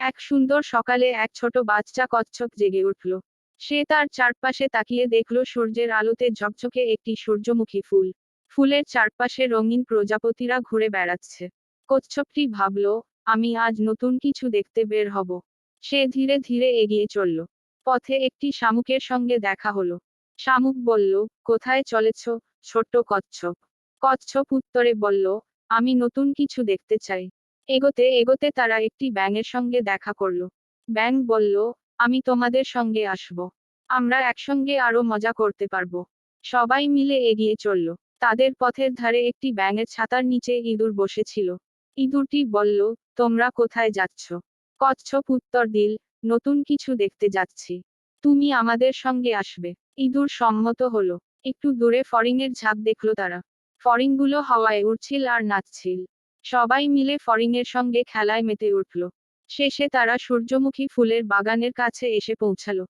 এক সুন্দর সকালে এক ছোট বাচ্চা কচ্ছপ জেগে উঠল। সে তার চারপাশে তাকিয়ে দেখল সূর্যের আলোতে ঝকঝকে একটি সূর্যমুখী ফুল। ফুলের চারপাশে রঙিন প্রজাপতিরা ঘুরে বেড়াচ্ছে। কচ্ছপটি ভাবল, আমি আজ নতুন কিছু দেখতে বের হব। সে ধীরে ধীরে এগিয়ে চলল। পথে একটি শামুকের সঙ্গে দেখা হলো। শামুক বলল, কোথায় চলেছ, ছোট্ট কচ্ছপ? কচ্ছপ উত্তরে বলল, আমি নতুন কিছু দেখতে চাই। এগোতে এগোতে তারা একটি ব্যাঙের সঙ্গে দেখা করল। ব্যাঙ বলল, আমি তোমাদের সঙ্গে আসব। আমরা একসঙ্গে আরো মজা করতে পারবো। সবাই মিলে এগিয়ে চলল। তাদের পথের ধারে একটি ব্যাঙের ছাতার নিচে ইঁদুর বসেছিল। ইঁদুরটি বলল, তোমরা কোথায় যাচ্ছ? কচ্ছপ উত্তর দিল, নতুন কিছু দেখতে যাচ্ছি। তুমি আমাদের সঙ্গে আসবে। ইঁদুর সম্মত হলো। একটু দূরে ফড়িংয়ের ঝাঁক দেখল তারা। ফড়িংগুলো হাওয়ায় উড়ছিল আর নাচছিল। সবাই মিলে ফড়িংয়ের সঙ্গে খেলায় মেতে উঠল। শেষে তারা সূর্যমুখী ফুলের বাগানের কাছে এসে পৌঁছালো।